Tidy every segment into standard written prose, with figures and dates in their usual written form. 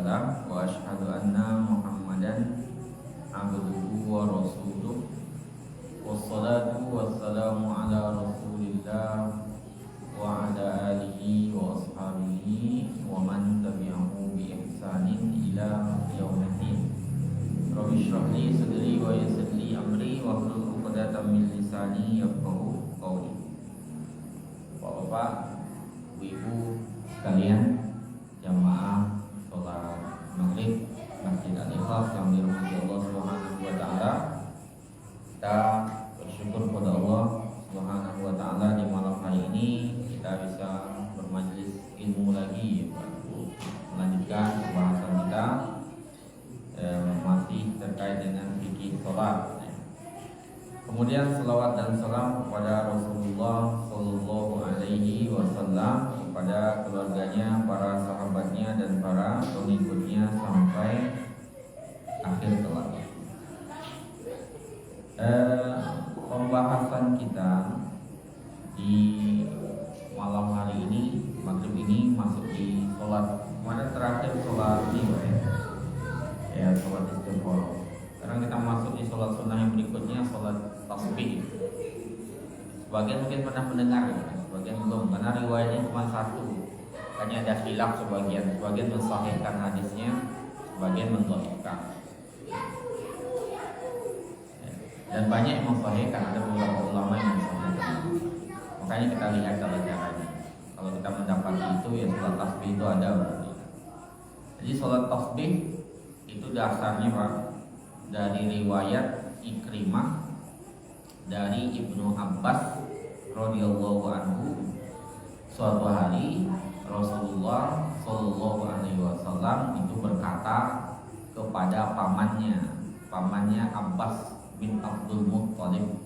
lah wa asyhadu anna Muhammadan abduhu wa rasuluh. Wassalatu wassalamu ala Rasulillah wa ala alihi wa ashabihi wa man tabi'ahu bi ihsanin ila yaumiddin. Rabbi shrah li sadri wa yassir li amri wa hlul 'uqdatam min lisani yafqahu qawli. Bapak, Ibu sekalian, jamaah sholat maghrib Masjid Al-Ikhlas yang dirahmati Allah Subhanahu wa taala. Kita bersyukur kepada Allah Subhanahu wa taala di malam hari ini kita bisa bermajlis ilmu lagi, melanjutkan pembahasan kita masih terkait dengan fikih sholat. Kemudian selawat dan salam kepada Rasulullah Sallallahu Alaihi Wasallam, kepada keluarganya, para sahabatnya dan para pengikutnya sampai akhir kelak. Pembahasan kita di malam hari ini, maghrib ini, masuk di sholat mana terakhir sholat ya sholat istighfar. Sekarang kita masuk di sholat sunnah yang berikutnya, sholat tasbih. Sebagian mungkin pernah mendengar, sebagian belum, karena riwayatnya cuma satu. Hanya ada khilaf sebagian mensahihkan hadisnya, sebagian mendhaifkan. Dan banyak yang mensahihkan, ada beberapa ulama yang mensahihkan. Makanya kita lihat cara caranya. Kalau kita mendapati itu, ya sholat tasbih itu ada berarti. Jadi sholat tasbih itu dasarnya Pak, dari riwayat Ikrimah dari Ibnu Abbas radhiyallahu anhu. Suatu hari Rasulullah Shallallahu Alaihi Wasallam itu berkata kepada pamannya Abbas bin Abdul Muttalib,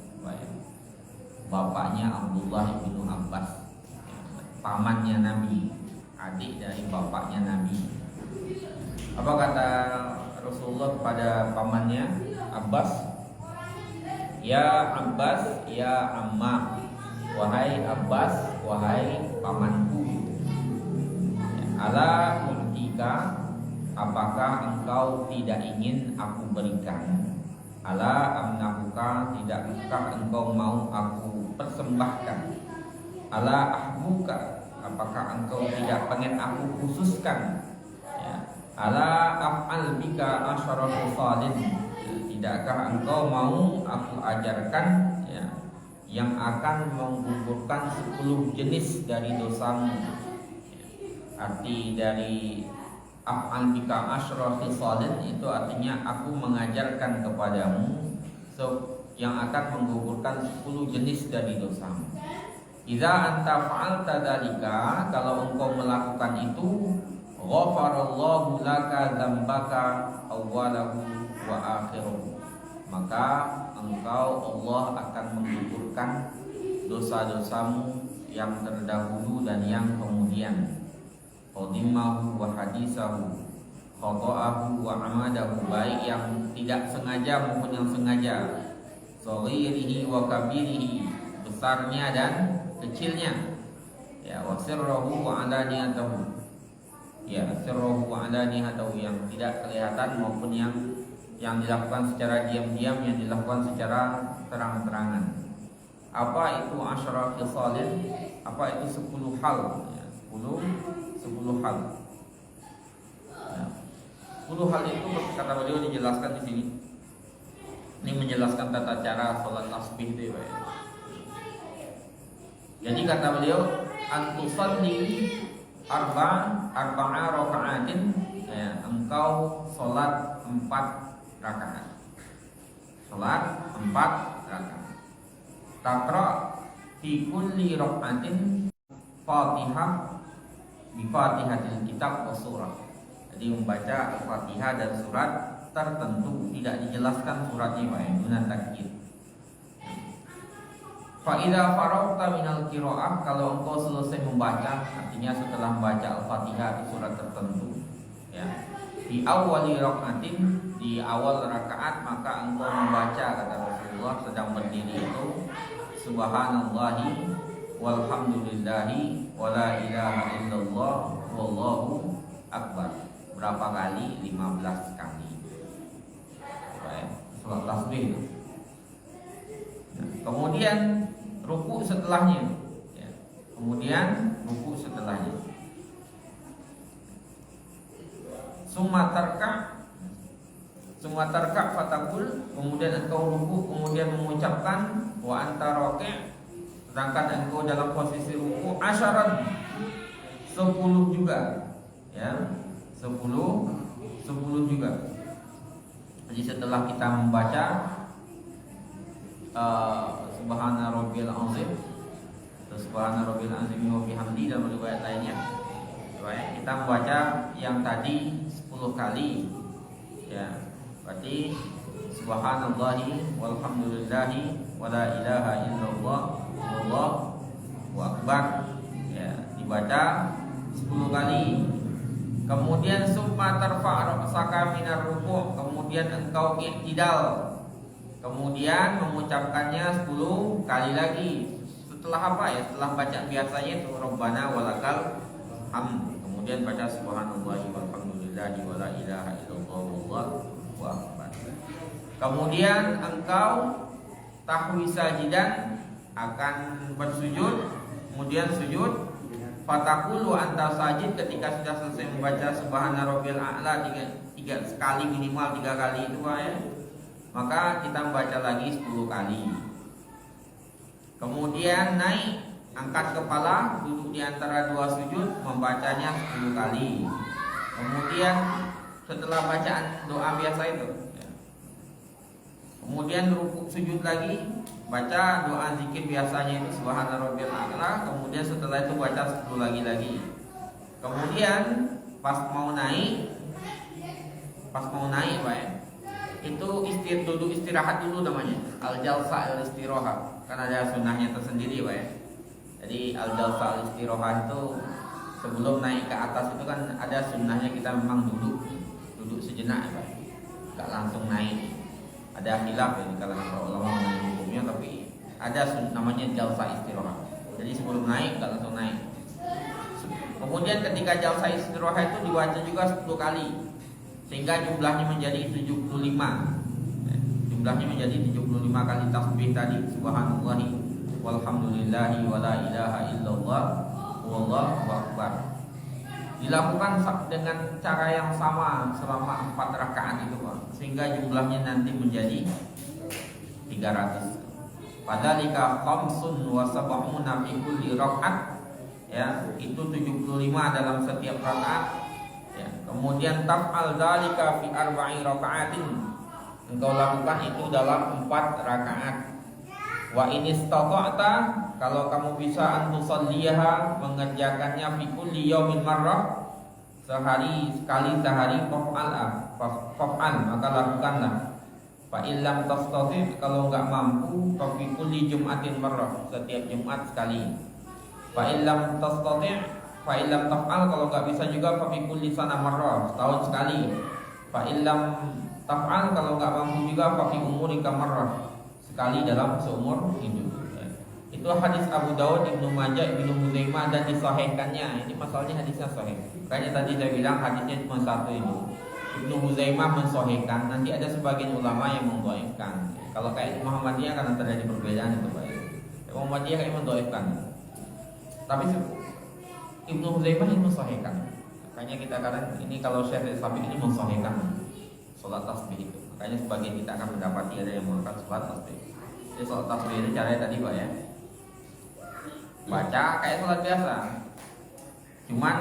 bapaknya Abdullah bin Abbas, pamannya Nabi, adik dari bapaknya Nabi. Apa kata Rasulullah kepada pamannya Abbas? Ya Abbas, ya Amma, wahai Abbas, wahai pamanku. Ala mu'tika, apakah engkau tidak ingin aku berikan? Ala amnahuka, tidakkah engkau mau aku persembahkan? Ala ahbuka, apakah engkau tidak pengen aku khususkan? Ala af'al bika asyara khisalin, tidakkah engkau mau aku ajarkan yang akan menggugurkan 10 jenis dari dosamu. Arti dari af'al bika asyara khisalin itu artinya aku mengajarkan kepadamu yang akan menggugurkan 10 jenis dari dosamu. Idza anta fa'alta dzalika, kalau engkau melakukan itu, ghafarallahu laka dzambaka awwalahu wa akhirahu, maka engkau Allah akan menggugurkan dosa-dosamu yang terdahulu dan yang kemudian. Qadimahu wa hadisahu, khata'ahu wa amadahu, baik yang tidak sengaja maupun yang sengaja. Shaghirihi wa kabirihi, besarnya dan kecilnya. Ya, wa sirruhu wa alaniyatahu, ya sirruhu wa alaniyatahu, yang tidak kelihatan maupun yang dilakukan secara diam-diam, yang dilakukan secara terang-terangan. Apa itu asyara khisalin? Apa itu 10 hal? Ya, 10 hal. Ya, 10 hal itu kata beliau dijelaskan di sini. Ini menjelaskan tata cara sholat tasbih itu ya. Jadi kata beliau, antusalli arba'a raka'atin, ya, engkau sholat 4 rakaat. Sholat 4 rakaat. Taqra fi kulli raka'atin Fatihah bi Fatihatil kitab wa surah. Jadi membaca Al-Fatihah dan surat tertentu, tidak dijelaskan suratnya Pak, guna takyid. Fa idza faragta minal qiraah, kalau engkau selesai membaca, artinya setelah membaca Al-Fatihah di surat tertentu, ya, di awali rakaatin, di awal rakaat, maka engkau membaca, kata Rasulullah sedang berdiri itu, subhanallahi walhamdulillahi wala ilaha illallah wallahu akbar. Berapa kali? 15 kali. Baik, salat tasbih. Kemudian ruku setelahnya. Ya. Kemudian ruku setelahnya. Summa tarka fatakul, kemudian engkau ruku, kemudian mengucapkan wa anta raki', sedangkan engkau dalam posisi ruku, asyaran 10 juga, ya 10 juga. Jadi setelah kita membaca subhana rabbiyal azim atau subhana rabbiyal azim wa bihamdi dalam riwayat lainnya, kita membaca yang tadi 10 kali, ya. Berarti subhanallahi walhamdulillahi wala ilaha illallah wallahu akbar, ya, dibaca 10 kali. Kemudian summa tarfa' ra'saka minar ruku', kemudian engkau i'tidal, kemudian mengucapkannya 10 kali lagi. Setelah apa ya? Setelah baca biasanya itu Rabbana walakal hamd, kemudian baca subhanallahi walhamdulillahi wala ilaha illallah wallahu akbar. Kemudian engkau tahwi sajidan, akan bersujud, kemudian sujud. Fatakulu anta sajid, ketika sudah selesai membaca subhana rabbil a'la 3 kali, minimal 3 kali itu ya, maka kita membaca lagi 10 kali. Kemudian naik, angkat kepala, duduk di antara 2 sujud, membacanya 10 kali. Kemudian setelah bacaan doa biasa itu, ya. Kemudian rukuk sujud lagi, baca doa zikir biasanya itu subhana rabbil a'la, kemudian setelah itu baca 10 lagi. Kemudian pas mau naik Pak ya, itu duduk istirahat dulu namanya, al-jalsa al-istirahat. Kan ada sunnahnya tersendiri Pak ya. Jadi al-jalsa al-istirahat itu sebelum naik ke atas itu kan ada sunnahnya, kita memang duduk sejenak Pak. Enggak langsung naik. Ada khilaf ya di kalangan para ulama mengenai hukumnya, tapi ada namanya jalsa istirahat. Jadi sebelum naik enggak langsung naik. Kemudian ketika jalsa istirahat itu dibaca juga 10 kali, sehingga jumlahnya menjadi 75. Jumlahnya menjadi 75 kali tasbih tadi, subhanallahi walhamdulillahi wala ilaha illallah wallahu akbar. Dilakukan dengan cara yang sama selama 4 rakaat itu Pak, sehingga jumlahnya nanti menjadi 300. Padalika khamsun wa sab'una fi kulli rakaat, ya, itu 75 dalam setiap rakaat, ya. Kemudian taf'al dzalika fi 4 rakaatin, engkau lakukan itu dalam 4 rakaat. Wa in istata'ta, kalau kamu bisa antusalliha, mengerjakannya fi kulli yaumin marrah, sehari sekali, faf'al, maka lakukanlah. Fa illam tastati', kalau enggak mampu, fa fi kulli jum'atin marrah, setiap Jumat sekali. Fa illam tastati', fa illam taf'al, kalau enggak bisa juga fa fi kulli sana marrah, setahun sekali. Fa illam taf'al, kalau enggak mampu juga fa fi umurika marrah, sekali dalam seumur hidup, ya. Itu hadis Abu Dawud, Ibnu Majah, Ibnu Huzaimah, dan disahihkannya. Ini masalahnya hadisnya sahih. Kayaknya tadi saya bilang hadisnya cuma satu itu. Ibnu Huzaimah mensahihkan, nanti ada sebagian ulama yang mendhaifkan. Kalau kayak Muhammadiyah karena terjadi perbedaan itu Pak. Muhammadiyah kayak mendhaifkan. Tapi Ibnu Huzaimah ini mensahihkan. Makanya kita katakan ini kalau Syekh Sabiq ini mensahihkan salat tasbih itu. Makanya sebagian kita akan mendapati ada yang mengatakan salat tasbih. Jadi salat tasbih ini caranya tadi Pak ya, baca kayak salat biasa, cuman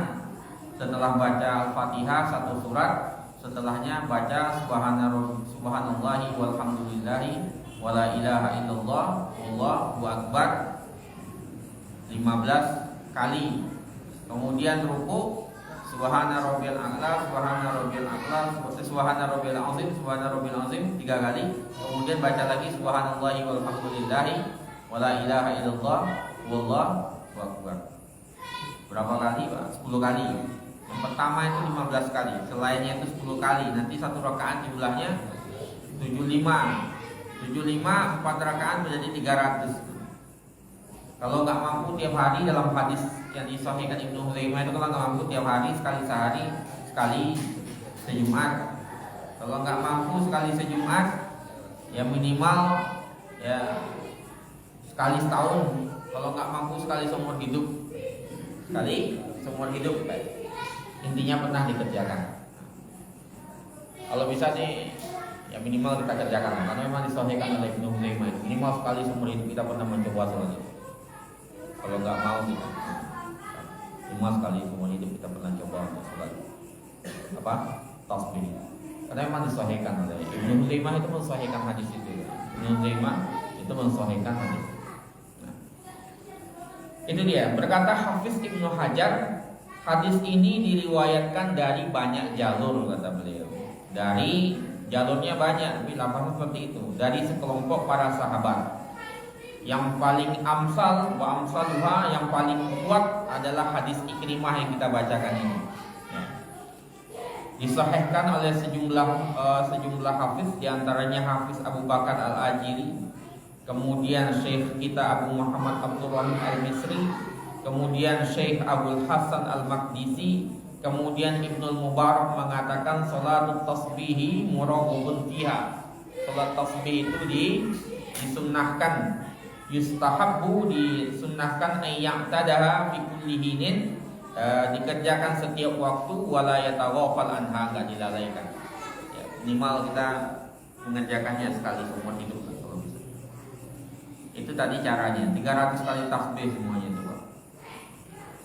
setelah baca Al-Fatihah 1 surat, setelahnya baca subhanallahi walhamdulillahi wala ilaha illallah wallahu akbar 15 kali. Kemudian ruku subhana rabbil a'la, subhana rabbil azim 3 kali. Kemudian baca lagi subhanallahi walhamdulillahi wala ilaha illallah wallahu akbar. Berapa kali Pak? 10 kali. Yang pertama itu 15 kali, selainnya itu 10 kali. Nanti 1 rakaat jumlahnya 75. 4 rakaat menjadi 300. Kalau nggak mampu tiap hari, dalam hadis yang disahihkan Ibnu Huzaimah itu, kalau nggak mampu tiap hari, sekali sehari sekali, sejumat. Kalau nggak mampu sekali sejumat, ya minimal ya sekali setahun. Kalau nggak mampu sekali seumur hidup, sekali seumur hidup. Intinya pernah dikerjakan. Kalau bisa sih ya minimal kita kerjakan, karena memang disahihkan oleh Ibnu Huzaimah. Minimal sekali seumur hidup kita pernah mencoba sholat itu. Kalau nggak mau kita minimal sekali seumur hidup kita pernah coba untuk sholat apa? Tasbih. Karena memang disahihkan oleh Ibnu Huzaimah, itu mensahihkan hadis itu. Ibnu Huzaimah itu mensahihkan hadis. Nah, itu dia. Berkata Hafiz Ibnu Hajar, hadis ini diriwayatkan dari banyak jalur, kata beliau. Dari jalurnya banyak, tapi lafaznya seperti itu. Dari sekelompok para sahabat. Yang paling amsal wa amsaluha, yang paling kuat adalah hadis Ikrimah yang kita bacakan ini. Ya. Disahihkan oleh sejumlah hafiz, diantaranya Hafiz Abu Bakar Al-Ajili, kemudian Syekh kita Abu Muhammad Abdul Rahim Al-Misri, kemudian Syekh Abdul Hasan Al-Maqdisi, kemudian Ibnul Mubarak mengatakan salatut tasbihi muraghubun fiha. Salat tasbih itu disunnahkan, yustahabbu, disunnahkan ayya'tadaha fi kulli hinin, dikerjakan setiap waktu, wala yataghafal anha, enggak dilalaikan. Ya, minimal kita mengerjakannya sekali seumur hidup kalau bisa. Itu tadi caranya, 300 kali tasbih semuanya itu, Pak.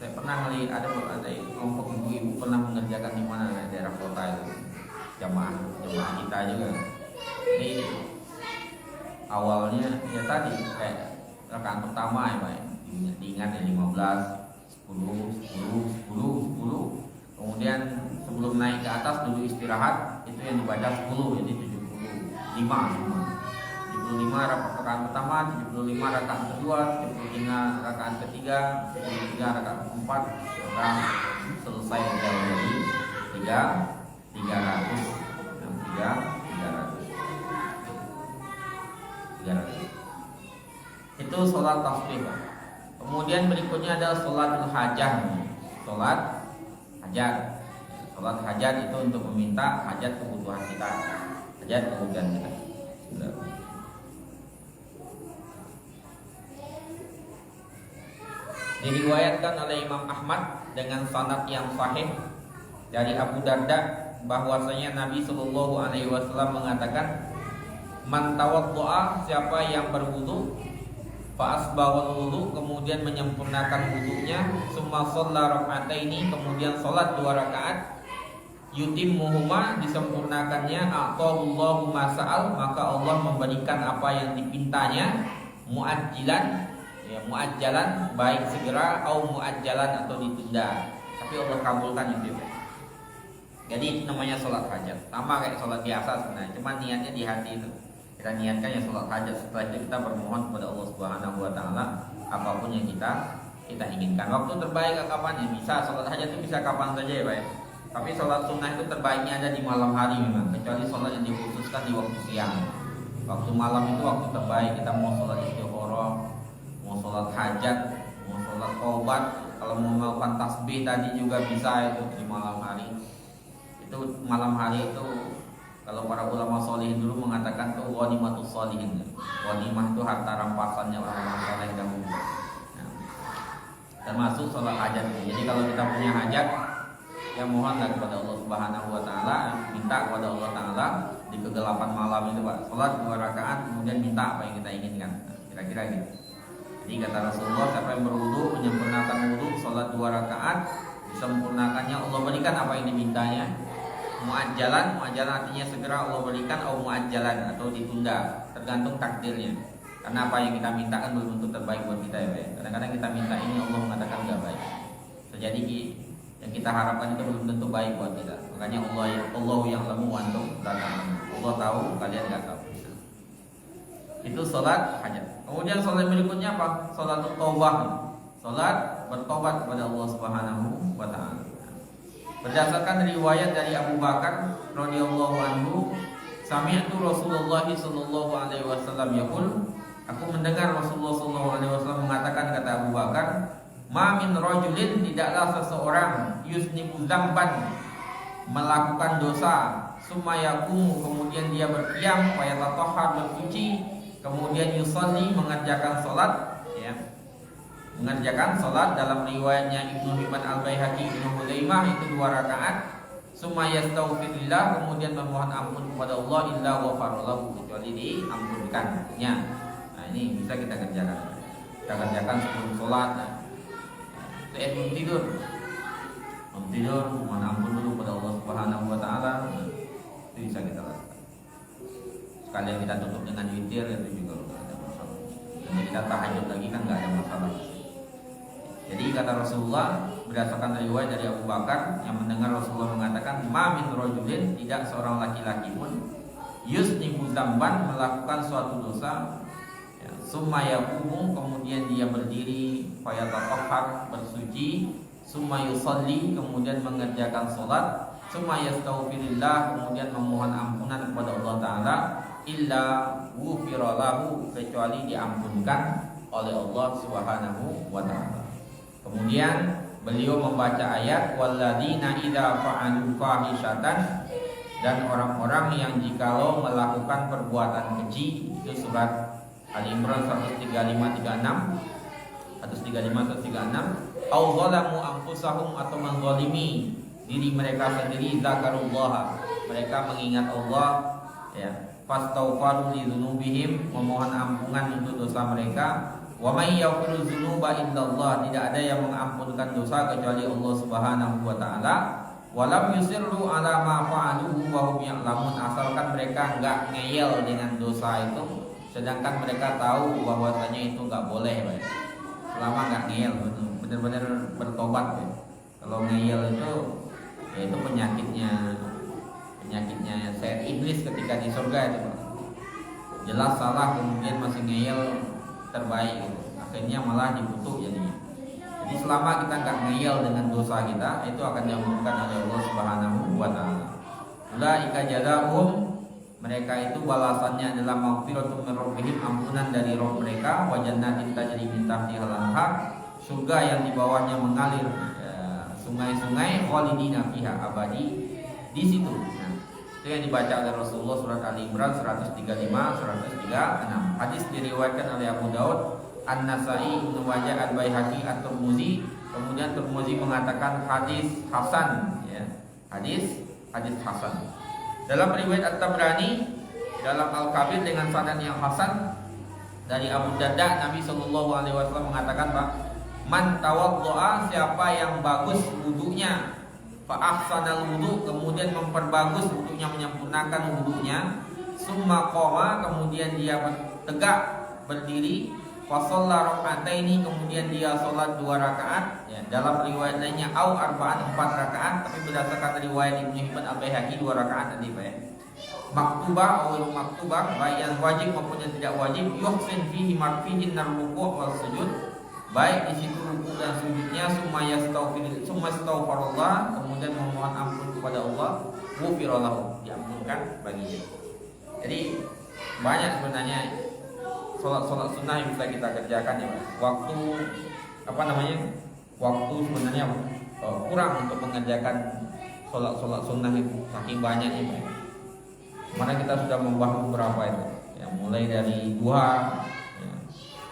Saya pernah melihat ada kelompok ibu-ibu pernah mengerjakan di mana, daerah kota itu. Jamaah kita juga. Ini awalnya ya tadi kayak rakaat pertama ya, Pak. Diingat ya 15 10. Kemudian sebelum naik ke atas dulu istirahat, itu yang dibaca 10, jadi 75 semua. 75 rakaat pertama, 75 rakaat kedua, 75 rakaat ketiga, 73 rakaat keempat, maka selesai jadi 300. Itu sholat tasbih, Pak. Kemudian berikutnya adalah sholatul hajat. Sholat hajat itu untuk meminta hajat kebutuhan kita, hajat kebutuhan kita. Diriwayatkan oleh Imam Ahmad dengan sanad yang sahih dari Abu Darda bahwasanya Nabi Shallallahu Alaihi Wasallam mengatakan, man tawaddoa, siapa yang berwudu, fa asbawal wudu, kemudian menyempurnakan wudunya, summa shalla raka'ataini, kemudian salat 2 rakaat, yutimmuhuma, disempurnakannya, a'tahullahu ma sa'al, maka Allah memberikan apa yang dipintanya, muajjilan, ya muajjalan, baik segera, atau muajjalan atau ditunda, tapi Allah kabulkan itu. Jadi itu namanya sholat hajat, sama kayak sholat biasa sebenarnya, cuma niatnya di hati itu. Kita niatkan ya sholat hajat, setelah itu kita bermohon kepada Allah Subhanahu wa Ta'ala apapun yang kita inginkan. Waktu terbaik kapan ya? Bisa sholat hajat itu bisa kapan saja ya, Pak. Tapi sholat sunnah itu terbaiknya ada di malam hari memang, kecuali sholat yang dikhususkan di waktu siang. Waktu malam itu waktu terbaik, kita mau sholat istikharah, mau sholat hajat, mau sholat taubat, kalau mau melakukan tasbih tadi juga bisa itu di malam hari. Itu malam hari itu kalau para ulama sholihin dulu mengatakan tuh ghanimatus sholihin. Ghanimah itu harta rampasannya orang-orang saleh dahulu. Nah, termasuk sholat hajat. Jadi kalau kita punya hajat, ya mohonlah kepada Allah Subhanahu wa Ta'ala, minta kepada Allah Ta'ala di kegelapan malam itu, Pak. Sholat 2 rakaat, kemudian minta apa yang kita inginkan. Nah, kira-kira gitu. Jadi kata Rasulullah, siapa yang berwudu, menyempurnakan wudu, sholat 2 rakaat, disempurnakannya, Allah berikan apa yang dimintanya. Muajjalan artinya segera Allah berikan, atau muajjalan atau ditunda, tergantung takdirnya. Karena apa yang kita minta kan belum tentu terbaik buat kita, ya. Kadang-kadang kita minta ini Allah mengatakan enggak baik. Jadi yang kita harapkan itu belum tentu baik buat kita. Makanya Allah yang lamu antum datang. Allah tahu, kalian enggak tahu. Itu salat hajat. Kemudian salat berikutnya apa? Salat taubah. Salat bertobat kepada Allah Subhanahu wa Ta'ala. Berdasarkan riwayat dari Abu Bakar radhiyallahu anhu, sami'tu Rasulullah sallallahu alaihi wasallam yaqul, aku mendengar Rasulullah sallallahu alaihi wasallam mengatakan, kata Abu Bakar, ma min rajulin, tidaklah seseorang, yusnibu dzamban, melakukan dosa, sumayakum kemudian dia berqiyam, fayatatahhar bersuci, kemudian yusalli mengerjakan salat, ya. Mengerjakan salat dalam riwayatnya Ibnu Hibban Al-Baihaqi Ibnu Huzaimah itu 2 rakaat, sumayastaghfirullah kemudian memohon ampun kepada Allah illa ghafarallahu kecuali diampunkan. Ya. Nah, ini bisa kita kerjakan. Kita kerjakan sebelum salat. Sebelum tidur. Mohon ampun dulu pada Allah Subhanahu wa taala. Itu bisa kita lakukan. Sekalian kita tutup dengan witir itu juga enggak ada masalah. Dan kita tahajud lagi kan enggak ada masalah. Jadi kata Rasulullah berdasarkan riwayat dari Abu Bakar yang mendengar Rasulullah mengatakan, "Ma min rajulin," tidak seorang laki-laki pun, "yusnibu dzamban," melakukan suatu dosa, ya, summa yaqumu kemudian dia berdiri, fayatatahhar bersuci, summa yusalli kemudian mengerjakan salat, summa yastaghfirullah kemudian memohon ampunan kepada Allah taala, illa ghufira lahu kecuali diampunkan oleh Allah Subhanahu wa taala. Kemudian beliau membaca ayat walladzina idza fa'alu fahishatan, dan orang-orang yang jikalau melakukan perbuatan keji, itu surat Ali Imran 135-36 au zalamu anfusahum atau menzalimi diri mereka sendiri, zakarullah mereka mengingat Allah, ya, fastaghfaru li dzunubihim memohon ampunan untuk dosa mereka, wa may yaghfiru dzunuba illallah tidak ada yang mengampunkan dosa kecuali Allah Subhanahu wa taala, walam yusirru ala ma fa'alu wa hum ya'lamun asalkan mereka enggak ngeyel dengan dosa itu sedangkan mereka tahu bahwasanya itu enggak boleh, Pak. Selama enggak ngeyel benar-benar bertobat, Pak. Kalau ngeyel itu ya itu penyakitnya saya iblis ketika di surga itu, Pak. Jelas salah kemudian masih ngeyel terbaik gitu. Akhirnya malah dikutuk jadinya. Jadi selama kita nggak ngeyel dengan dosa kita, itu akan diampunkan oleh Allah Subhanahu wa taala. Ulaika jazaa'uhum, mereka itu balasannya adalah maghfiratun min rabbihim, ampunan dari Rabb mereka, wa jannatin tajri min tahtihal anhar, surga yang di bawahnya mengalir sungai-sungai, khalidina fiha abadi di situ. Nah, itu yang dibaca oleh Rasulullah surat Ali Imran 135-136. Hadis diriwayatkan oleh Abu Daud, An-Nasai, Ibnu Majah, Al-Baihaqi, At-Tirmidzi. Kemudian Tirmidzi mengatakan hadis hasan, ya. Hadis hasan. Dalam riwayat At-Tabrani dalam Al-Kabir dengan sanad yang hasan dari Abu Darda, Nabi sallallahu alaihi wasallam mengatakan, Pak, man tawaddoa, siapa yang bagus wudunya, fa ahsanal wudu, kemudian memperbagus wudunya, menyempurnakan wudunya, summa qama, kemudian dia tegak berdiri, fa shalla raka'ataini, kemudian dia salat 2 rakaat, ya, dalam riwayat lainnya au arba'an 4 rakaat, tapi berdasarkan riwayat Ibnu Hibban Al-Baihaqi 2 rakaat tadi, Pak, ya. Maktubah atau maktubah, baik yang wajib maupun yang tidak wajib, yuhsin fihi marfihin ruku' wal sujud, baik di situ ruku dan sujudnya, summa astaghfirullah, kemudian memohon ampun kepada Allah, ghufira lahu, diampunkan baginya. Jadi banyak sebenarnya sholat sunnah yang bisa kita kerjakan, ya. Waktu waktu sebenarnya kurang untuk mengerjakan sholat sunnah itu, saking banyaknya, Pak. Kemarin kita sudah membahas beberapa itu, ya, mulai dari duha, ya,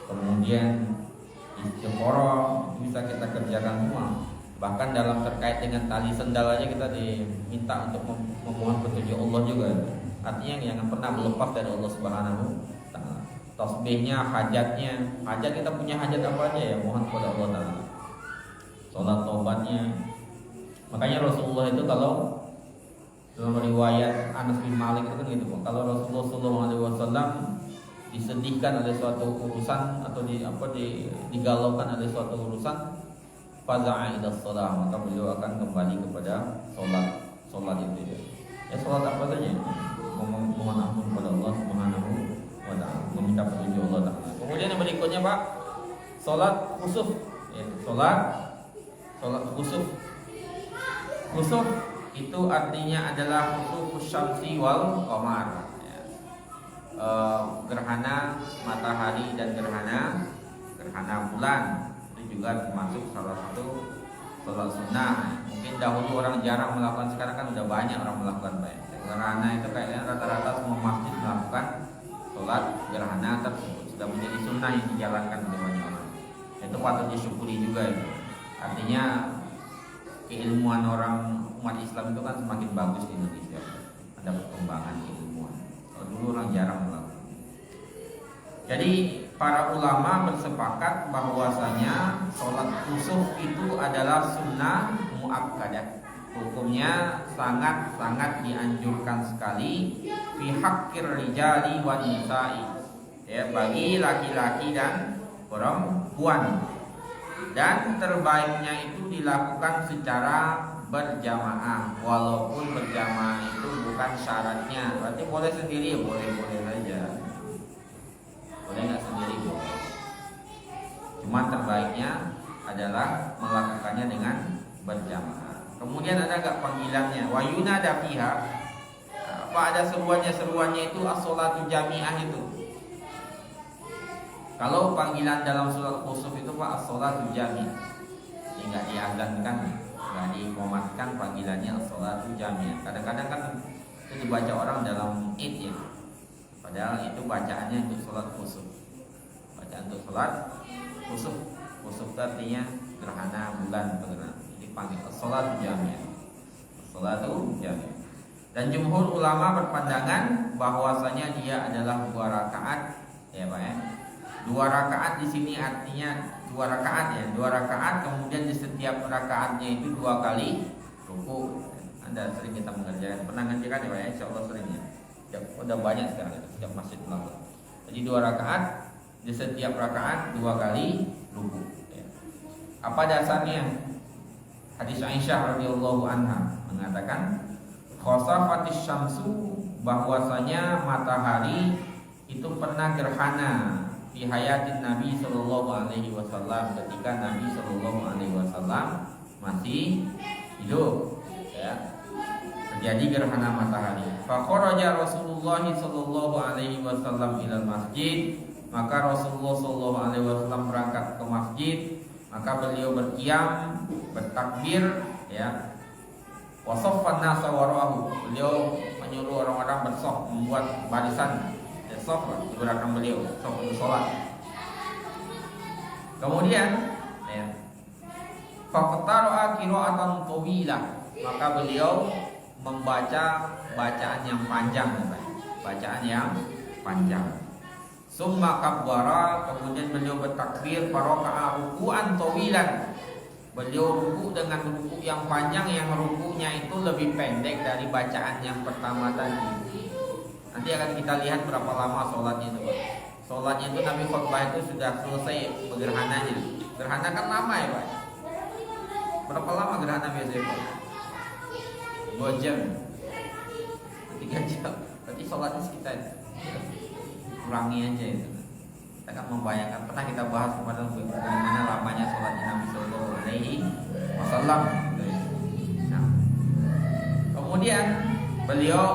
kemudian istiqoroh bisa kita kerjakan semua. Bahkan dalam terkait dengan tali sendal aja kita diminta untuk memohon petunjuk Allah juga. Artinya jangan pernah melepas dari Allah Subhanahu taala. Tasbihnya, hajat kita punya hajat apa aja, ya, mohon kepada Allah taala. Salat taubatnya. Makanya Rasulullah itu kalau dalam riwayat Anas bin Malik itu kan gitu, kalau Rasulullah SAW disedihkan oleh suatu urusan atau digalaukan oleh suatu urusan, faza'a ila shalah, maka beliau akan kembali kepada salat itu, ya. Ya, salat apa saja, mohon ampun kepada Allah Subhanahu wa taala, meminta petunjuk Allah taala. Kemudian yang berikutnya, Pak, salat khusuf, ya, salat khusuf. Khusuf itu artinya adalah khusufus syamsi wal qamar, ya. Gerhana matahari dan gerhana bulan, itu juga termasuk salah satu sholat sunnah. Mungkin dahulu orang jarang melakukan, sekarang kan udah banyak orang melakukan Pak. Gerhana itu kayaknya rata-rata semua masjid melakukan sholat gerhana tersebut, sudah menjadi sunnah yang dijalankan oleh banyak orang. Itu patut disyukuri juga itu. Artinya keilmuan orang umat Islam itu kan semakin bagus di Indonesia. Ada perkembangan keilmuan. Kalau dulu orang jarang melakukan. Jadi para ulama bersepakat bahwasanya sholat kusuf itu adalah sunnah muakkadah. Hukumnya sangat-sangat dianjurkan sekali fi haqqir rijali wan nisa'i, ya, bagi laki-laki dan perempuan. Dan terbaiknya itu dilakukan secara berjamaah, walaupun berjamaah itu bukan syaratnya. Berarti boleh sendiri, boleh-boleh saja. Boleh nggak sendiri boleh. Cuma terbaiknya adalah melakukannya dengan berjamaah. Kemudian ada nggak panggilannya? Wa yunada fiha. Apa ada seruannya itu as-sholatu jami'ah itu. Kalau panggilan dalam surat khusuf itu Pak as-sholatu jami'ah. Jadi nggak diazankan, nggak dikomatkan panggilannya as-sholatu jami'ah. Kadang-kadang kan itu dibaca orang dalam id ya. Padahal itu bacaannya untuk sholat khusuf. Bacaan untuk sholat khusuf. Khusuf artinya gerhana bulan bergerhana. Dipanggil as-sholatu jami'ah. As-sholatu jami'ah. Dan jumhur ulama berpandangan bahwasanya dia adalah 2 rakaat, ya Pak ya. 2 rakaat di sini artinya 2 rakaat ya. 2 rakaat kemudian di setiap rakaatnya itu 2 kali ruku. Anda sering kita mengerjakan, pernah ngerjakan ya Pak ya? Insyaallah sering ya. Udah banyak sekarang itu, setiap masjid melakukan. Jadi 2 rakaat, di setiap rakaat 2 kali ruku ya. Apa dasarnya? Hadis Aisyah radhiyallahu anha mengatakan khasafatis syamsu, bahwasanya matahari itu pernah gerhana di hayatin Nabi sallallahu alaihi wasallam, ketika Nabi sallallahu alaihi wasallam masih hidup ya. Terjadi gerhana matahari. Fa kharaja Rasulullah sallallahu alaihi wasallam ilal masjid, maka Rasulullah sallallahu alaihi wasallam berangkat ke masjid, maka beliau berqiyam, bertakbir ya. Wa saffan nasa wara'ahu, beliau menyuruh orang-orang bersaf, membuat barisan ya, saf di belakang beliau, saf untuk salat. Kemudian ya, faqtara'a qira'atan tawilah, maka beliau membaca bacaan yang panjang, bacaan yang panjang. Summa kabbara, kemudian beliau bertakbir, faraka'a ruku'an tawilan. Beliau ruku dengan ruku yang panjang, yang rukunya itu lebih pendek dari bacaan yang pertama tadi. Nanti akan kita lihat berapa lama sholatnya itu Pak. Sholatnya itu Nabi khutbah itu sudah selesai gerhananya. Gerhana kan lama ya Pak. Berapa lama gerhana biasanya Pak? 2 jam, 3 jam. Berarti sholatnya sekitar, kurangi aja itu. Kita akan membayangkan, pernah kita bahas kemarin bagaimana lamanya sholatnya Nabi Sallallahu Alaihi Wasallam. Nah, kemudian beliau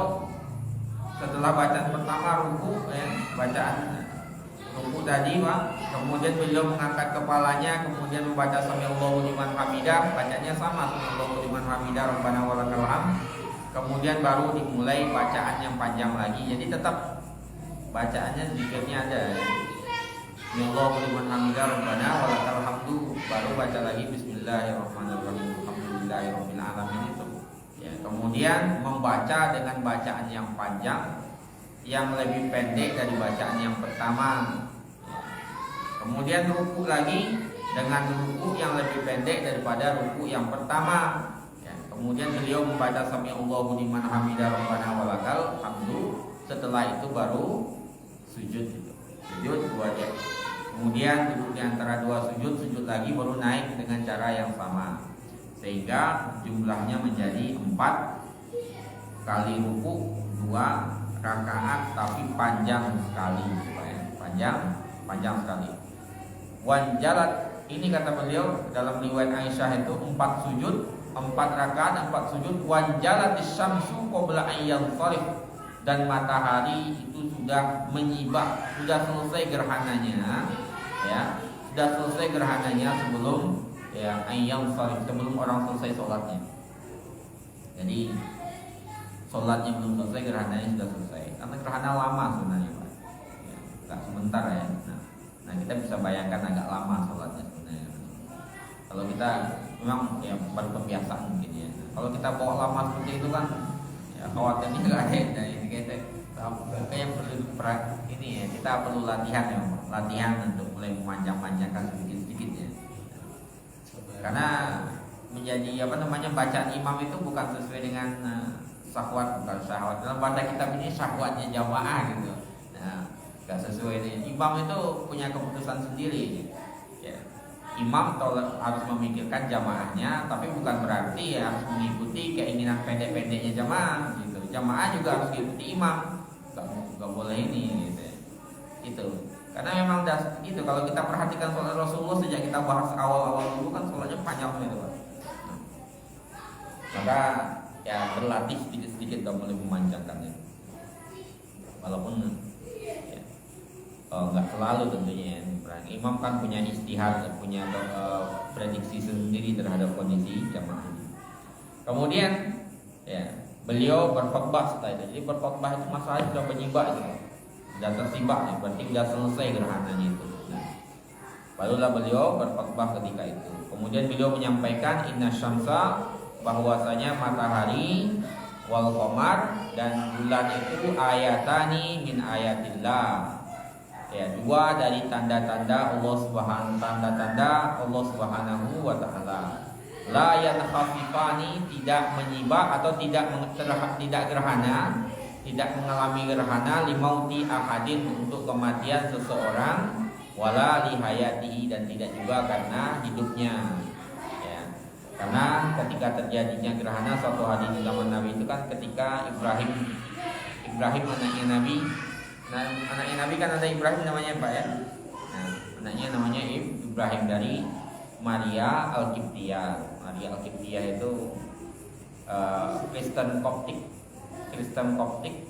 setelah bacaan pertama ruku, bacaan ruku tadi Pak, kemudian beliau mengangkat kepalanya, kemudian membaca Samiallahu liman hamidah, bacanya sama, Samiallahu liman hamidah Rabbana walakal hamd. Kemudian baru dimulai bacaan yang panjang lagi. Jadi tetap bacaannya zikirnya ada. Samiallahu liman hamidah Rabbana walakal hamdu, baru baca lagi Bismillahirrahmanirrahim Alhamdulillahirabbil alamin itu. Ya, kemudian membaca dengan bacaan yang panjang, yang lebih pendek dari bacaan yang pertama. Kemudian ruku lagi dengan ruku yang lebih pendek daripada ruku yang pertama. Ya, kemudian beliau membaca Samiallahu liman hamidah Rabbana walakal hamdu. Setelah itu baru sujud. Sujud 2 jam. Kemudian duduk di antara 2 sujud, sujud lagi, baru naik dengan cara yang sama. Sehingga jumlahnya menjadi 4 kali ruku, 2 rakaat, tapi panjang sekali, panjang sekali. Wanjalat, ini kata beliau dalam riwayat Aisyah itu 4 sujud, 4 rakaat, 4 sujud. Wanjalat syamsu qabla ayyam sharif, dan matahari itu sudah menyibak, sudah selesai gerhananya, ya, sudah selesai gerhananya sebelum ya ayam salat sebelum orang selesai sholatnya. Jadi sholatnya belum selesai, gerhananya sudah selesai. Karena gerhana lama sebenarnya Pak, ya, nggak sebentar ya. Nah kita bisa bayangkan agak lama sholatnya sebenarnya. Kalau kita memang ya baru kebiasaan mungkin ya. Kalau kita bawa lama seperti itu kan, ya khawatirnya nggak ada. Nah ini kayak perlu ini ya, kita perlu latihan ya, latihan untuk mulai memanjang-manjangkan sedikit-sedikit ya. Karena menjadi bacaan imam itu bukan sesuai dengan syahwat, bukan syahwat. Dalam bahasa kitab ini syahwatnya jamaah gitu. Nah, nggak sesuai dengan imam itu punya keputusan sendiri. Ya. Imam harus memikirkan jamaahnya, tapi bukan berarti ya harus mengikuti keinginan pendek-pendeknya jamaah gitu. Jamaah juga harus mengikuti imam. Nggak boleh ini gitu. Itu. Karena memang gitu. Kalau kita perhatikan sholat Rasulullah sejak kita bahas awal-awal dulu kan sholatnya panjang gitu Pak. Maka ya berlatih sedikit-sedikit dan mulai memanjangkannya. Walaupun ya, nggak selalu tentunya. Imam kan punya istihad, punya prediksi sendiri terhadap kondisi jamaah. Kemudian ya beliau berkhutbah setelah itu. Jadi berkhutbah itu masalahnya sudah menyibak gitu. Sudah tersibak ya, berarti sudah selesai gerhananya itu. Nah, barulah beliau berkhutbah ketika itu. Kemudian beliau menyampaikan inna syamsa, bahwasanya matahari wal qamar dan bulan itu ayatani min ayatillah. Ya, dua dari tanda-tanda Allah Subhanahu wa taala. La yankhafifani, tidak menyibak atau tidak gerhana, tidak mengalami gerhana limauti ahadin, untuk kematian seseorang, wala lihayatihi, dan tidak juga karena hidupnya. Karena ketika terjadinya gerhana suatu hari di zaman Nabi itu kan ketika Ibrahim anaknya Nabi. Nah, anaknya Nabi kan ada Ibrahim namanya Pak ya. Nah, anaknya namanya Ibrahim dari Maria Al-Qibtiyah. Maria Al-Qibtiyah itu Kristen Koptik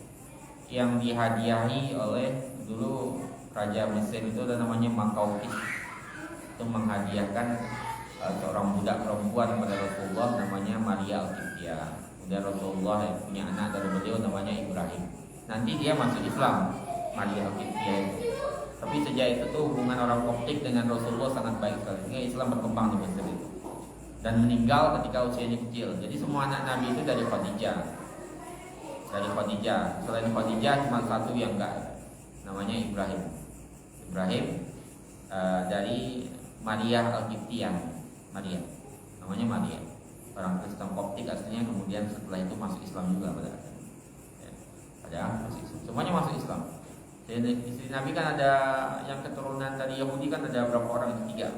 yang dihadiahi oleh dulu Raja Mesir itu ada namanya Makaukis. Itu menghadiahkan seorang budak perempuan pada Rasulullah namanya Maria Al-Qibtiyah. Kemudian Rasulullah yang punya anak dari beliau namanya Ibrahim. Nanti dia masuk Islam, Maria Al-Qibtiyah itu. Tapi sejak itu tuh hubungan orang Koptik dengan Rasulullah sangat baik sekali. Sehingga Islam berkembang di Mesir itu. Dan meninggal ketika usianya kecil. Jadi semua anak Nabi itu dari Khadijah. Selain Khadijah cuma satu yang enggak, namanya Ibrahim. Dari Maria Al-Qibtiyah. Maria, namanya Maria, orang Kristen Koptik aslinya, kemudian setelah itu masuk Islam juga pada masuk Islam. Semuanya masuk Islam. Dan istri Nabi kan ada yang keturunan dari Yahudi kan ada berapa orang? Tiga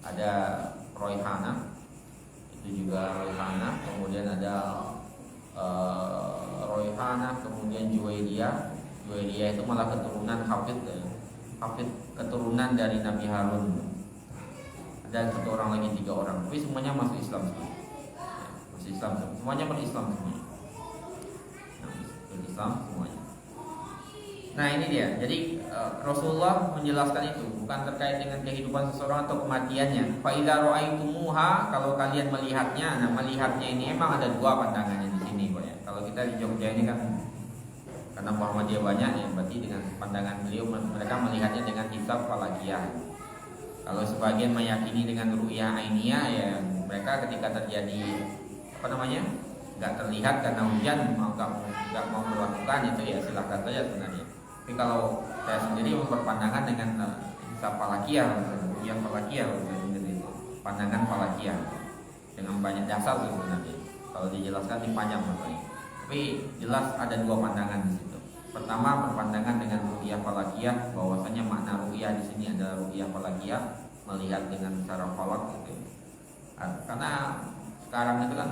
ada Royhana, itu juga Royhana, kemudian ada Royhana, kemudian Juwairiyah itu malah keturunan Hafid keturunan dari Nabi Harun. Dan satu orang lagi 3 orang, tapi semuanya masuk Islam semua. Masuk Islam semua. Semuanya berislam semuanya. Berislam semuanya. Nah ini dia. Jadi Rasulullah menjelaskan itu bukan terkait dengan kehidupan seseorang atau kematiannya. Fa idza ra'aitumuha, kalau kalian melihatnya. Nah melihatnya ini emang ada 2 pandangannya di sini Pak ya. Kalau kita di Jogja ini kan karena Muhammadiyah banyak ya, berarti dengan pandangan beliau mereka melihatnya dengan hisab falakiyah. Kalau sebagian meyakini dengan ru'yah ainiyah ya, mereka ketika terjadi nggak terlihat karena hujan nggak mau melakukan itu ya silahkan saja sebenarnya. Tapi kalau saya sendiri berpandangan dengan hisab falakiyah, ru'yah falakiyah, pandangan falakiyah dengan banyak dasar sebenarnya. Kalau dijelaskan di panjang makanya. Tapi jelas ada 2 pandangan di situ. Pertama berpandangan dengan ru'yah falakiyah, bahwasanya makna ru'yah di sini adalah ru'yah falakiyah, melihat dengan cara falak gitu. Karena sekarang itu kan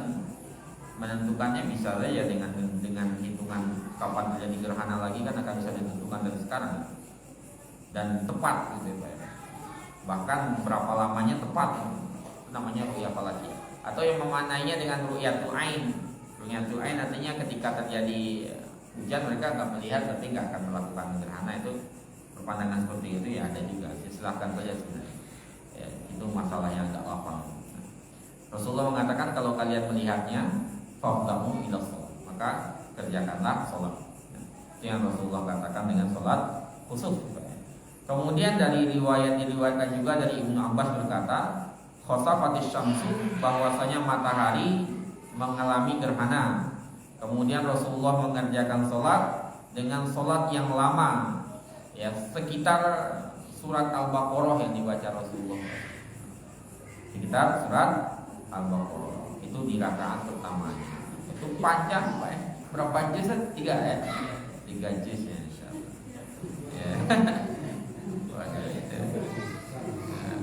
menentukannya bisa saja dengan hitungan kapan terjadi gerhana lagi kan akan bisa ditentukan dari sekarang dan tepat gitu ya. Bahkan berapa lamanya tepat, itu namanya ru'yah falakiyah. Atau yang memaknainya dengan ru'yatul ain. Ru'yatul ain artinya ketika terjadi hujan mereka nggak melihat tapi nggak akan melakukan gerhana. Itu perpandangan seperti itu ya ada juga. Silahkan saja sebenarnya. Ya, itu masalah yang agak lapang. Rasulullah mengatakan kalau kalian melihatnya, fabda'u ila shalah, maka kerjakanlah sholat. Itu yang Rasulullah katakan dengan sholat khusuf. Kemudian dari diriwayatkan juga dari Ibnu Abbas berkata, khosafatis syamsu, bahwasanya matahari mengalami gerhana. Kemudian Rasulullah mengerjakan sholat dengan sholat yang lama, ya sekitar surat Al-Baqarah yang dibaca Rasulullah. Sekitar surat Al-Baqarah itu di rakaat pertamanya. Itu panjang, Pak. Berapa juz? 3 ya? 3 juz ya, insyaallah. Ya.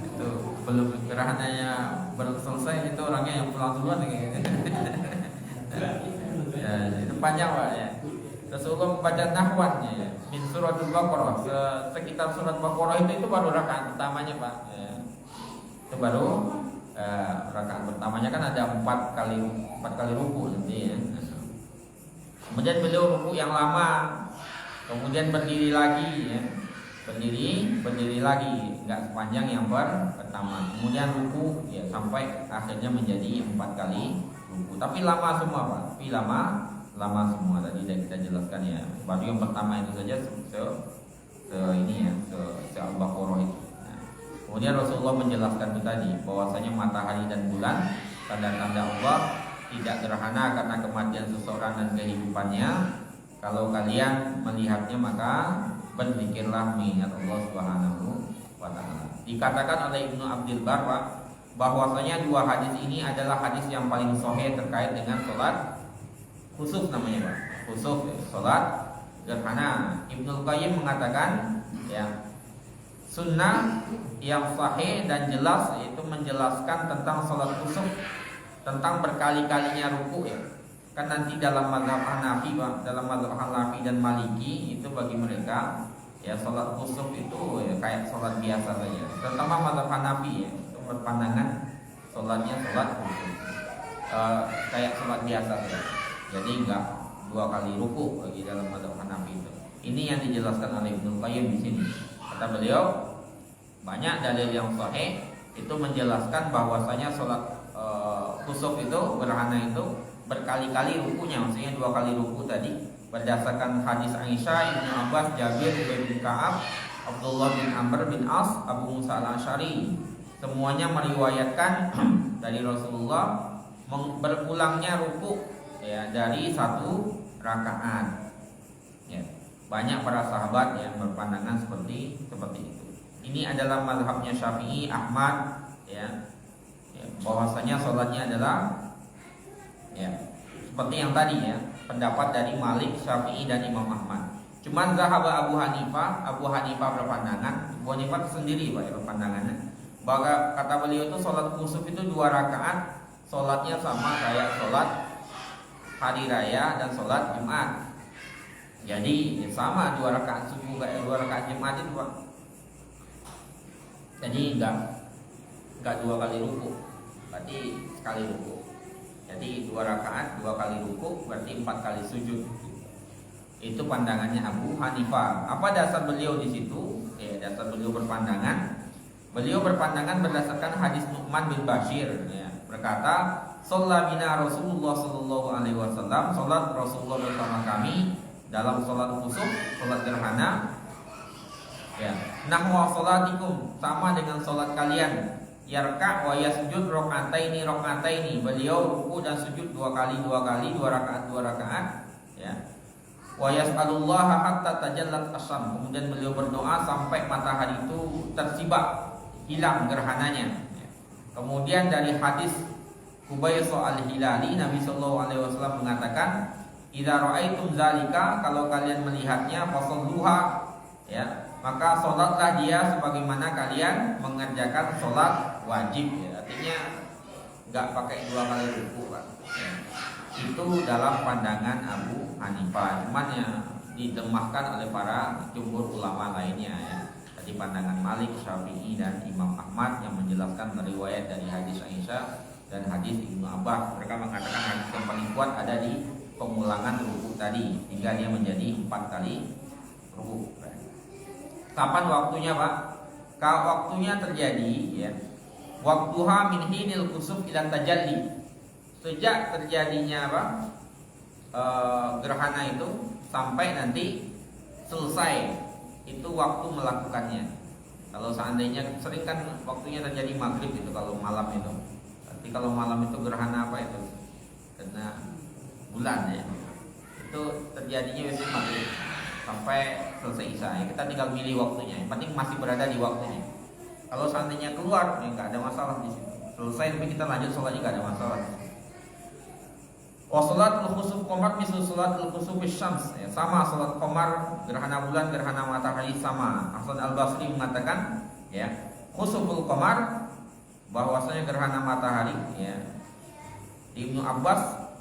Itu belum gerhananya baru selesai, itu orangnya yang pulang duluan gitu. Ya, itu panjang, Pak ya. Rasulullah membaca nahwannya ya, min suratul Baqarah, sekitar surat Baqarah itu baru rakaat pertamanya, Pak. Ya. Itu baru rakaat pertamanya, kan ada 4 kali ruku nanti ya. Kemudian beliau ruku yang lama, kemudian berdiri lagi ya. Berdiri lagi, enggak sepanjang yang pertama. Kemudian ruku ya sampai akhirnya menjadi 4 kali ruku. Tapi lama semua, Pak. Tapi lama semua, tadi sudah kita jelaskan ya. Baru yang pertama itu saja Al-Baqarah itu. Nah, kemudian Rasulullah menjelaskan itu tadi bahwasanya matahari dan bulan tanda-tanda Allah, tidak gerhana karena kematian seseorang dan kehidupannya. Kalau kalian melihatnya maka berzikirlah mengingat Allah Subhanahu wa taala. Dikatakan oleh Ibnu Abdul Bar bahwasanya 2 hadis ini adalah hadis yang paling sahih terkait dengan sholat khusuf namanya, Pak. Khusuf ya, sholat gerhana. Ibnu Qayyim mengatakan ya, sunnah yang sahih dan jelas yaitu menjelaskan tentang sholat khusuf, tentang berkali-kalinya ruku ya. Kan nanti dalam mazhab Hanafi, Pak, dalam mazhab Hanafi dan Maliki itu bagi mereka ya sholat khusuf itu ya kayak sholat biasa saja. Terutama mazhab Hanafi ya, itu berpandangan sholatnya sholat khusuf kayak sholat biasa saja. Jadi enggak 2 kali ruku bagi dalam mazhab Hanafi itu. Ini yang dijelaskan oleh Ibnu Qayyim di sini. Kata beliau, banyak dalil yang sahih itu menjelaskan bahwasanya sholat khusuf itu gerhana itu berkali-kali rukunya, maksudnya 2 kali ruku tadi, berdasarkan hadis Aisyah, Ibnu Abbas, Jabir bin Ka'ab, Abdullah bin Amr bin As, Abu Musa al-Asy'ari, semuanya meriwayatkan dari Rasulullah berpulangnya ruku ya dari 1 rakaat. Ya, banyak para sahabat yang berpandangan seperti itu. Ini adalah mazhabnya Syafi'i, Ahmad ya bahwasanya sholatnya adalah ya seperti yang tadi ya, pendapat dari Malik, Syafi'i dan Imam Ahmad. Cuman sahabat Abu Hanifah berpandangan, Abu Hanifah sendiri Pak berpandangannya bahwa kata beliau itu sholat khusuf itu 2 rakaat, sholatnya sama kayak sholat hari raya dan sholat Jumat. Jadi sama 2 rakaat subuh kayak 2 rakaat Jumat itu, Pak. Jadi enggak 2 kali ruku, berarti sekali ruku. Jadi 2 rakaat 2 kali ruku berarti 4 kali sujud. Itu pandangannya Abu Hanifah. Apa dasar beliau di situ? Ya, dasar beliau berpandangan. Beliau berpandangan berdasarkan hadis Nu'man bin Bashir ya, berkata, "Shalla bina Rasulullah sallallahu alaihi wasallam." Salat Rasulullah bersama kami dalam salat khusuf, salat gerhana. Ya, nahwa salatikum, sama dengan salat kalian. Yarka wa yasjud rakaataini. Beliau ruku dan sujud 2 kali 2 rakaat ya. Wa yas'alullaha hatta tajallat asyam. Kemudian beliau berdoa sampai matahari itu tersibak, hilang gerhananya ya. Kemudian dari hadis Hubaysa al-Hilali, Nabi sallallahu alaihi wasallam mengatakan, "Idza ra'aitum zalika," kalau kalian melihatnya, fasalluha ya, maka sholatlah dia sebagaimana kalian mengerjakan sholat wajib ya. Artinya nggak pakai 2 kali ruku, Pak ya. Itu dalam pandangan Abu Hanifah, cuman ya dilemahkan oleh para jumhur ulama lainnya ya. Tadi pandangan Malik, Syafi'i dan Imam Ahmad yang menjelaskan riwayat dari hadis Aisyah dan hadis Ibnu Abbas. Mereka mengatakan hadis yang paling kuat ada di pengulangan ruku tadi, hingga dia menjadi 4 kali ruku. Kapan waktunya, Pak? Kalau waktunya terjadi ya, Waktuha min hinil kusuf ila tajalli. Sejak terjadinya gerhana itu sampai nanti selesai, itu waktu melakukannya. Kalau seandainya sering kan waktunya terjadi maghrib itu kalau malam itu. Tapi kalau malam itu gerhana apa itu? Karena bulan ya. Itu terjadinya biasanya maghrib sampai selesai isya. Kita tinggal milih waktunya. Yang penting masih berada di waktunya. Kalau seandainya keluar, ya nggak ada masalah di situ. Selesai tapi kita lanjut sholat juga ada masalah. Wasolatul khusuf qamar misal salatul khusuf syams. Ya, sama salat qamar, gerhana bulan, gerhana matahari sama. Hasan Al-Basri mengatakan, ya, khusuful qamar bahwasanya gerhana matahari, ya. Ibnu Abbas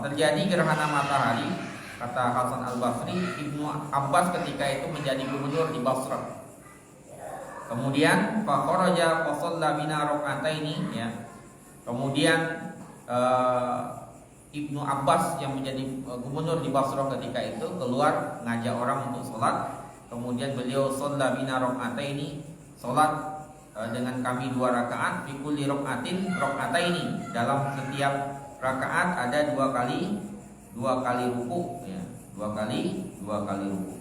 terjadi gerhana matahari, kata Hasan Al-Basri, Ibnu Abbas ketika itu menjadi gubernur di Basrah. Kemudian fa kharaja fa shalla bina rak'ataini, ya. Kemudian Ibnu Abbas yang menjadi gubernur di Basrah ketika itu keluar ngajak orang untuk sholat. Kemudian beliau shalla bina rak'ataini, sholat dengan kami 2 rakaat, fi kulli rak'ataini, dalam setiap rakaat ada 2 kali ruku, ya, 2 kali ruku.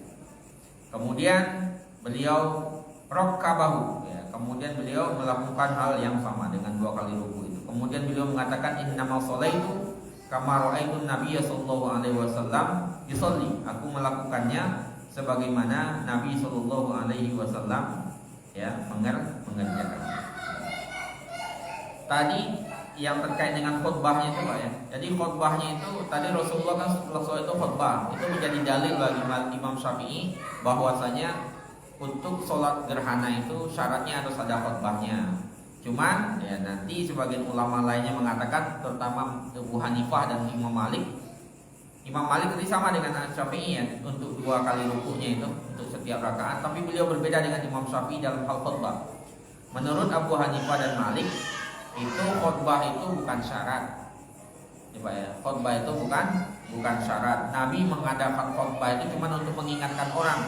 Kemudian beliau rakabahu, ya, kemudian beliau melakukan hal yang sama dengan 2 kali ruku itu. Kemudian beliau mengatakan innamal sholaitu kama ra'aitun Nabiy sallallahu alaihi wasallam yusolli. Aku melakukannya sebagaimana Nabi sallallahu alaihi wasallam, ya, mengerjakan. Tadi yang terkait dengan khutbahnya itu Pak, ya. Jadi khutbahnya itu tadi Rasulullah kan setelah sholat itu khutbah. Itu menjadi dalil bagi Imam Syafi'i bahwasanya untuk sholat gerhana itu syaratnya harus ada khutbahnya. Cuman ya nanti sebagian ulama lainnya mengatakan, terutama Abu Hanifah dan Imam Malik tadi sama dengan Syafi'i, ya, untuk 2 kali rukunya itu untuk setiap rakaat. Tapi beliau berbeda dengan Imam Syafi'i dalam hal khutbah. Menurut Abu Hanifah dan Malik itu khutbah itu bukan syarat. Coba ya, khutbah itu bukan syarat. Nabi mengadakan khutbah itu cuma untuk mengingatkan orang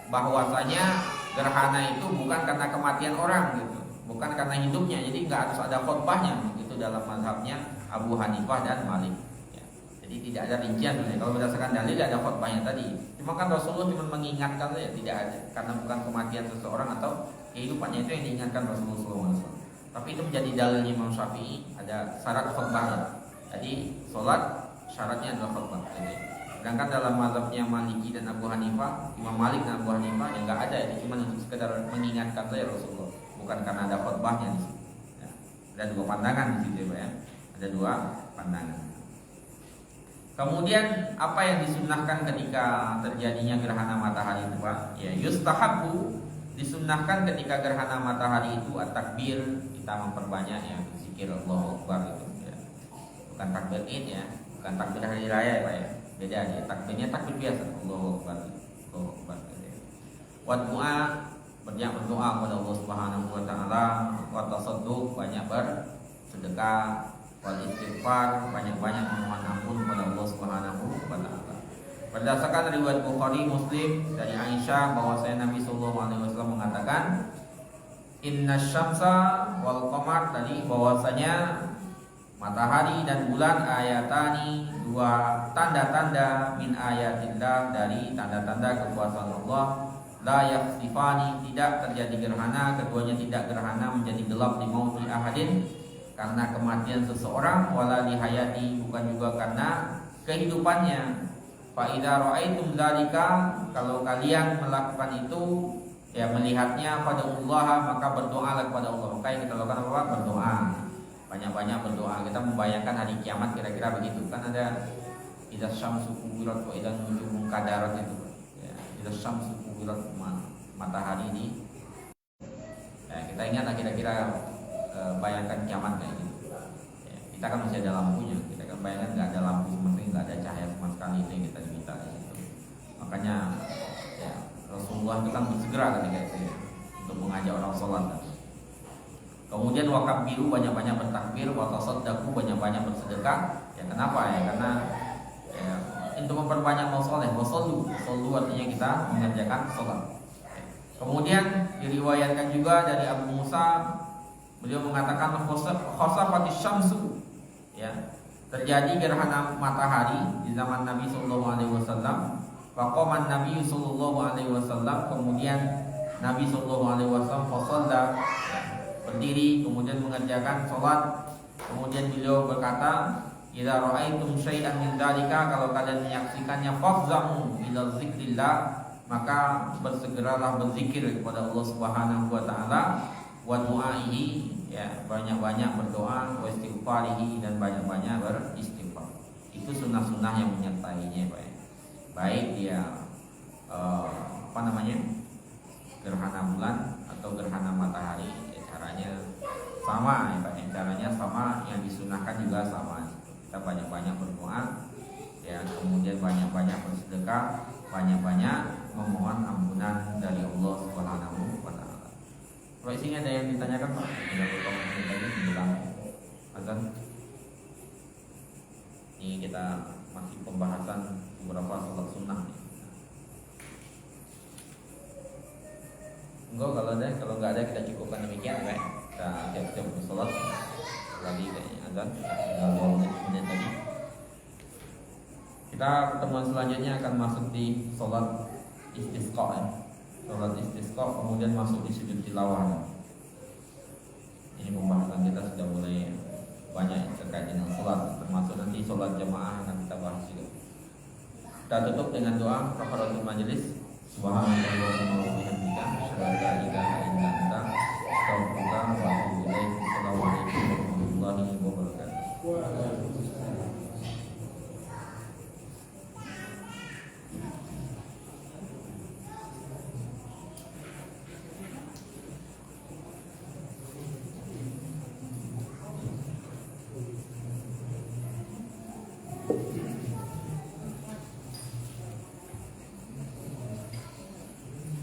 bahwasanya gerhana itu bukan karena kematian orang gitu, bukan karena hidupnya. Jadi nggak harus ada khutbahnya, itu dalam mazhabnya Abu Hanifah dan Malik, ya. Jadi tidak ada rincian. Kalau berdasarkan dalil ada khutbahnya tadi. Cuma kan Rasulullah cuma mengingatkan saja, tidak ada, karena bukan kematian seseorang atau kehidupannya itu yang diingatkan Rasulullah SAW. Tapi itu menjadi dalilnya Imam Syafi'i, ada syarat khutbahnya. Jadi sholat syaratnya adalah khutbah. Sedangkan dalam mazhabnya Maliki dan Abu Hanifah, Imam Malik dan Abu Hanifah, yang nggak ada, itu cuma untuk sekedar mengingatkan saja Rasulullah, bukan karena ada khutbahnya di situ. Ya. Ada 2 pandangan di situ, ya. Ada 2 pandangan. Kemudian apa yang disunnahkan ketika terjadinya gerhana matahari itu, Pak? Ya, yustahabbu, disunnahkan ketika gerhana matahari itu at-takbir, kita memperbanyak, ya, zikir Allahu Akbar itu, ya. Bukan takbir Id, ya, bukan takbir hari raya, Pak, ya. Beda aja, takbirnya takbir biasa, Allahu Akbar, Allahu Akbar, ya. Wa du'a, banyak berdoa kepada Allah Subhanahu wa taala, wa tasadduq, banyak bersedekah, wal istighfar, banyak-banyak memohon ampun kepada Allah Subhanahu wa taala. Berdasarkan riwayat Bukhari Muslim dari Aisyah bahwasanya Nabi sallallahu alaihi wasallam mengatakan, inna syamsa wal qamar, tadi bahwasanya matahari dan bulan ayatani, 2 tanda-tanda min ayatillah, dari tanda-tanda kekuasaan Allah. La yakhsifani, tidak terjadi gerhana, keduanya tidak gerhana menjadi gelap di mauti ahadin, karena kematian seseorang, wala li hayati, bukan juga karena kehidupannya. Fa idza ra'aitum dzalika, kalau kalian melakukan itu, ya, melihatnya, pada Allah, maka berdoalah kepada Allah. Maka yang kita lakukan apa? Berdoa. Banyak-banyak berdoa. Kita membayangkan hari kiamat kira-kira begitu. Kan ada idza syamsu kuwirat wa idza nujumu kadarat itu. Ya, idza syamsu kuwirat, matahari ini. Ya, kita ingat kira-kira bayangkan kiamat kayak gitu. Ya, kita kan masih ada lampunya. Kita kan bayangkan nggak ada lampu sama sekali, nggak ada cahaya sama sekali, itu yang kita diminta di situ. Makanya, ya, Rasulullah itu kan bersegera ketika itu, ya, untuk mengajak orang sholat. Kemudian wakabiru, banyak-banyak bertakbir, watasaddaqu, banyak-banyak bersedekah. Ya, kenapa? Ya, karena, ya, untuk memperbanyak mau soleh, wasallu artinya kita mengerjakan sholat. Kemudian diriwayatkan juga dari Abu Musa Beliau mengatakan khasafatis syamsu, ya, terjadi gerhana matahari di zaman Nabi sallallahu alaihi wasallam. Faqaman Nabi sallallahu alaihi wasallam, kemudian Nabi sallallahu alaihi wasallam fasalla, berdiri kemudian mengerjakan salat. Kemudian beliau berkata, "Idza ra'aitum syai'an min dzalika," kalau kalian menyaksikannya, "fafzamu ila zikrillah," maka bersegeralah berzikir kepada Allah Subhanahu wa taala, wa du'aihi, ya, banyak-banyak berdoa, wa istighfarihi, dan banyak-banyak beristighfar. Itu sunnah-sunnah yang menyertainya, Pak. Baik dia gerhana bulan atau gerhana matahari, ya, caranya sama, ya, Pak. Caranya sama, yang disunahkan juga sama. Kita banyak-banyak berdoa, ya, kemudian banyak-banyak bersedekah, banyak-banyak memohon ampunan dari Allah Subhanahu wa taala. Kalau isinya ada yang ditanyakan, Pak? Ada komentar lagi menjelang azan. Ini kita masih pembahasan beberapa sholat sunnah. Enggak, kalau nggak ada kita cukupkan demikian, Pak. Kita siap-siap bersolat lagi kayaknya azan. Tinggal 2 menit lagi. Kita pertemuan selanjutnya akan masuk di sholat istisqa, ya. Sholat istisqa, kemudian masuk di sujud tilawah. Ini pembahasan kita sudah mulai banyak terkait dengan sholat, termasuk nanti sholat jamaah akan kita bahas juga. Kita tutup dengan doa kafaratul majelis. Subhanallahumma wa bihamdika, asyhadu an la ilaha illa anta, astaghfiruka wa atubu ilaik. Assalamualaikum warahmatullahi wabarakatuh.